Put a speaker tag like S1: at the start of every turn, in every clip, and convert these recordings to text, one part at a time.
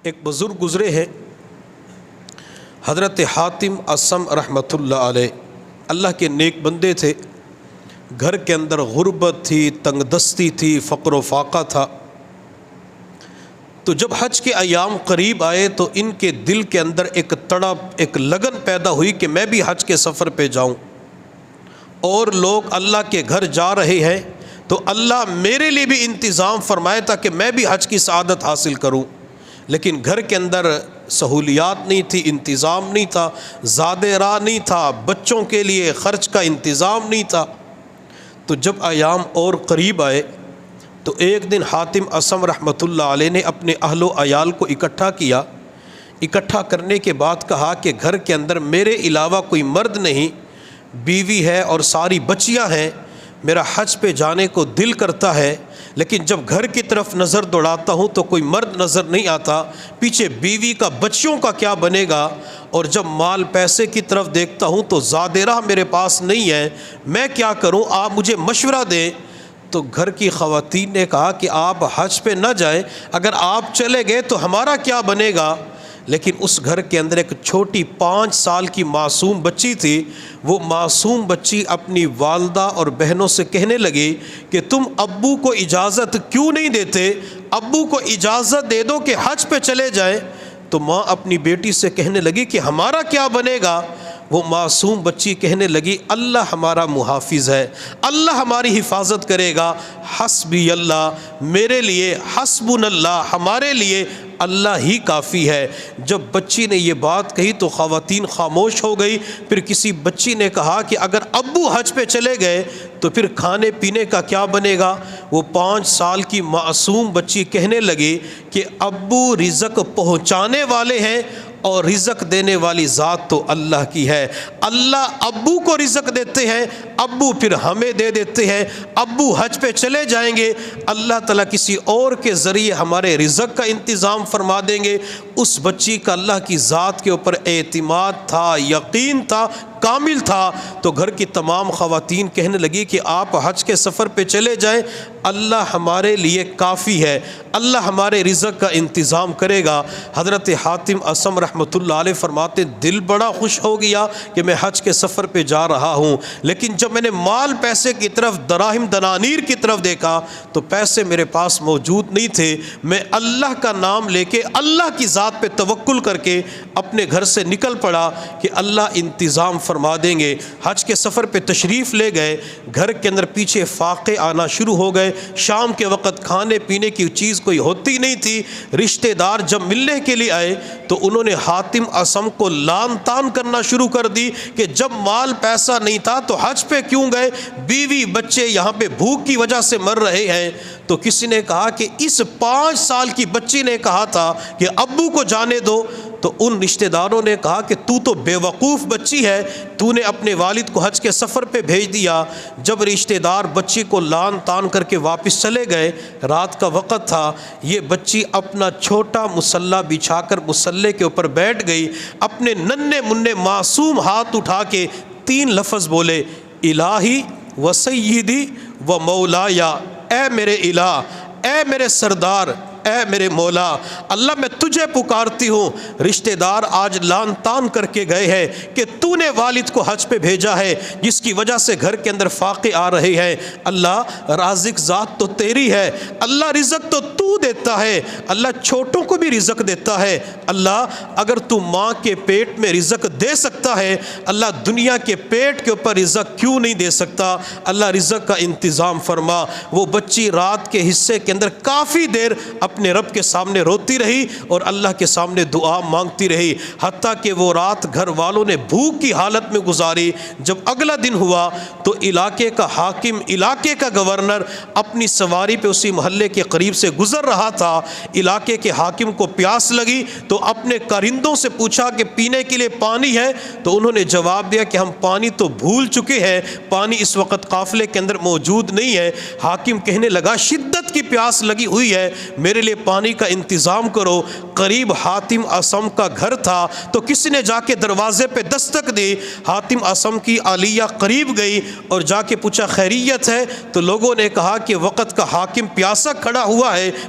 S1: ایک بزرگ گزرے ہیں حضرت حاتم اصم رحمۃ اللہ علیہ، اللہ کے نیک بندے تھے۔ گھر کے اندر غربت تھی، تنگ دستی تھی، فقر و فاقہ تھا۔ تو جب حج کے ایام قریب آئے تو ان کے دل کے اندر ایک تڑپ، ایک لگن پیدا ہوئی کہ میں بھی حج کے سفر پہ جاؤں، اور لوگ اللہ کے گھر جا رہے ہیں تو اللہ میرے لیے بھی انتظام فرمائے تاکہ میں بھی حج کی سعادت حاصل کروں۔ لیکن گھر کے اندر سہولیات نہیں تھی، انتظام نہیں تھا، زاد راہ نہیں تھا، بچوں کے لیے خرچ کا انتظام نہیں تھا۔ تو جب ایام اور قریب آئے تو ایک دن حاتم اصم رحمۃ اللہ علیہ نے اپنے اہل و عیال کو اکٹھا کیا۔ اکٹھا کرنے کے بعد کہا کہ گھر کے اندر میرے علاوہ کوئی مرد نہیں، بیوی ہے اور ساری بچیاں ہیں۔ میرا حج پہ جانے کو دل کرتا ہے، لیکن جب گھر کی طرف نظر دوڑاتا ہوں تو کوئی مرد نظر نہیں آتا، پیچھے بیوی کا، بچیوں کا کیا بنے گا، اور جب مال پیسے کی طرف دیکھتا ہوں تو زاد راہ میرے پاس نہیں ہے، میں کیا کروں، آپ مجھے مشورہ دیں۔ تو گھر کی خواتین نے کہا کہ آپ حج پہ نہ جائیں، اگر آپ چلے گئے تو ہمارا کیا بنے گا۔ لیکن اس گھر کے اندر ایک چھوٹی 5 سال کی معصوم بچی تھی۔ وہ معصوم بچی اپنی والدہ اور بہنوں سے کہنے لگی کہ تم ابو کو اجازت کیوں نہیں دیتے، ابو کو اجازت دے دو کہ حج پہ چلے جائیں۔ تو ماں اپنی بیٹی سے کہنے لگی کہ ہمارا کیا بنے گا۔ وہ معصوم بچی کہنے لگی اللہ ہمارا محافظ ہے، اللہ ہماری حفاظت کرے گا، حسبی اللہ، میرے لیے حسبنا اللہ، ہمارے لیے اللہ ہی کافی ہے۔ جب بچی نے یہ بات کہی تو خواتین خاموش ہو گئی۔ پھر کسی بچی نے کہا کہ اگر ابو حج پہ چلے گئے تو پھر کھانے پینے کا کیا بنے گا۔ وہ 5 سال کی معصوم بچی کہنے لگی کہ ابو رزق پہنچانے والے ہیں اور رزق دینے والی ذات تو اللہ کی ہے۔ اللہ ابو کو رزق دیتے ہیں، ابو پھر ہمیں دے دیتے ہیں۔ ابو حج پہ چلے جائیں گے، اللہ تعالیٰ کسی اور کے ذریعے ہمارے رزق کا انتظام فرما دیں گے۔ اس بچی کا اللہ کی ذات کے اوپر اعتماد تھا، یقین تھا، کامل تھا۔ تو گھر کی تمام خواتین کہنے لگی کہ آپ حج کے سفر پہ چلے جائیں، اللہ ہمارے لیے کافی ہے، اللہ ہمارے رزق کا انتظام کرے گا۔ حضرت حاتم اصم رحمۃ اللہ علیہ فرماتے دل بڑا خوش ہو گیا کہ میں حج کے سفر پہ جا رہا ہوں، لیکن جب میں نے مال پیسے کی طرف، دراہم دنانیر کی طرف دیکھا تو پیسے میرے پاس موجود نہیں تھے۔ میں اللہ کا نام لے کے، اللہ کی ذات پہ توکل کر کے اپنے گھر سے نکل پڑا کہ اللہ انتظام فرما دیں گے۔ حج کے سفر پہ تشریف لے گئے، گھر کے اندر پیچھے فاقے آنا شروع ہو گئے۔ شام کے وقت کھانے پینے کی چیز کوئی ہوتی نہیں تھی۔ رشتہ دار جب ملنے کے لیے آئے تو انہوں نے حاتم اصم کو لان تان کرنا شروع کر دی کہ جب مال پیسہ نہیں تھا تو حج پہ کیوں گئے، بیوی بچے یہاں پہ بھوک کی وجہ سے مر رہے ہیں۔ تو کسی نے کہا کہ اس 5 سال کی بچی نے کہا تھا کہ ابو کو جانے دو۔ تو ان رشتہ داروں نے کہا کہ تو بے وقوف بچی ہے، تو نے اپنے والد کو حج کے سفر پہ بھیج دیا۔ جب رشتہ دار بچی کو لان تان کر کے واپس چلے گئے، رات کا وقت تھا، یہ بچی اپنا چھوٹا مصلی بچھا کر مصلی کے اوپر بیٹھ گئی، اپنے ننھے منھے معصوم ہاتھ اٹھا کے 3 لفظ بولے، الہی و سیدی و مولایا، اے میرے الہ، اے میرے سردار، اے میرے مولا، اللہ میں تجھے پکارتی ہوں۔ رشتہ دار آج لان تان کر کے گئے ہیں کہ تو نے والد کو حج پہ بھیجا ہے، جس کی وجہ سے گھر کے اندر فاقے آ رہے ہیں۔ اللہ رازق ذات تو تیری ہے، اللہ رزق تو دیتا ہے، اللہ چھوٹوں کو بھی رزق دیتا ہے۔ اللہ اگر تو ماں کے پیٹ میں رزق دے سکتا ہے، اللہ دنیا کے پیٹ کے اوپر رزق کیوں نہیں دے سکتا۔ اللہ رزق کا انتظام فرما۔ وہ بچی رات کے حصے کے اندر کافی دیر اپنے رب کے سامنے روتی رہی اور اللہ کے سامنے دعا مانگتی رہی، حتیٰ کہ وہ رات گھر والوں نے بھوک کی حالت میں گزاری۔ جب اگلا دن ہوا تو علاقے کا حاکم، علاقے کا گورنر اپنی سواری پہ اسی محلے کے قریب سے گزر رہا تھا۔ علاقے کے حاکم کو پیاس لگی تو اپنے کارندوں سے پوچھا کہ پینے کے لیے پانی ہے، تو انہوں نے جواب دیا کہ ہم پانی تو بھول چکے ہیں، پانی اس وقت قافلے کے اندر موجود نہیں ہے۔ حاکم کہنے لگا شدت کی پیاس لگی ہوئی ہے، میرے لیے پانی کا انتظام کرو۔ قریب حاتم اصم کا گھر تھا تو کسی نے جا کے دروازے پہ دستک دی۔ حاتم اصم کی اہلیہ قریب گئی اور جا کے پوچھا خیریت ہے؟ تو لوگوں نے کہا کہ وقت کا حاکم پیاسا کھڑا ہوا ہے،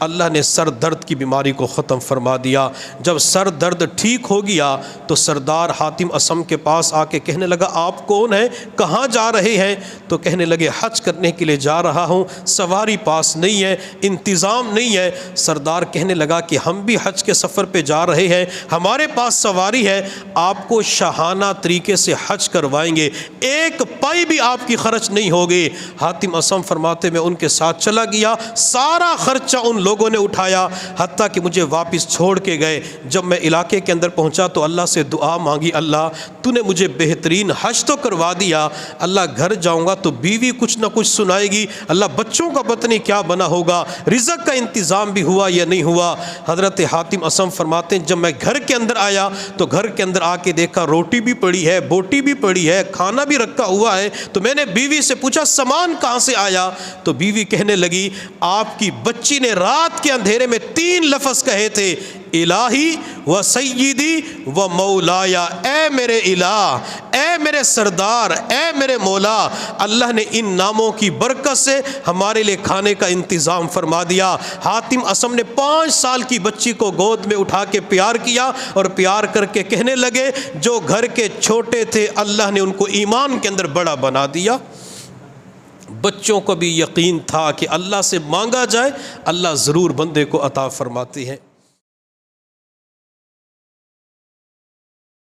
S1: اللہ نے سر درد کی بیماری کو ختم فرما دیا۔ جب سر درد ٹھیک ہو گیا تو سردار حاتم اصم کے پاس آ کے کہنے لگا آپ کون ہیں، کہاں جا رہے ہیں؟ تو کہنے لگے حج کرنے کے لیے جا رہا ہوں، سواری پاس نہیں ہے، انتظام نہیں ہے۔ سردار کہنے لگا کہ ہم بھی حج کے سفر پہ جا رہے ہیں، ہمارے پاس سواری ہے، آپ کو شاہانہ طریقے سے حج کروائیں گے، ایک پائی بھی آپ کی خرچ نہیں ہوگی۔ حاتم اصم فرماتے میں ان کے ساتھ چلا گیا، سارا خرچہ ان لوگوں نے اٹھایا، حتیٰ کہ مجھے واپس چھوڑ کے گئے۔ جب میں علاقے کے اندر پہنچا تو اللہ سے دعا مانگی، اللہ تو نے مجھے بہترین حج تو کروا دیا، اللہ گھر جاؤں گا تو بیوی کچھ نہ کچھ سنائے گی، اللہ بچوں کا پتہ نہیں کیا بنا ہوگا، رزق کا انتظام بھی ہوا یا نہیں ہوا۔ حضرت حاتم اصم فرماتے ہیں جب میں گھر کے اندر آیا تو گھر کے اندر آ کے دیکھا روٹی بھی پڑی ہے، بوٹی بھی پڑی ہے، کھانا بھی رکھا ہوا ہے۔ تو میں نے بیوی سے پوچھا سامان کہاں سے آیا؟ تو بیوی کہنے لگی آپ کی بچی نے رات کے اندھیرے میں 3 لفظ کہے تھے، الہی و سیدی و مولایا، اے میرے الہ، اے میرے سردار، اے میرے مولا۔ اللہ نے ان ناموں کی برکت سے ہمارے لیے کھانے کا انتظام فرما دیا۔ حاتم اصم نے 5 سال کی بچی کو گود میں اٹھا کے پیار کیا اور پیار کر کے کہنے لگے جو گھر کے چھوٹے تھے اللہ نے ان کو ایمان کے اندر بڑا بنا دیا۔ بچوں کو بھی یقین تھا کہ اللہ سے مانگا جائے اللہ ضرور بندے کو عطا فرماتے ہیں۔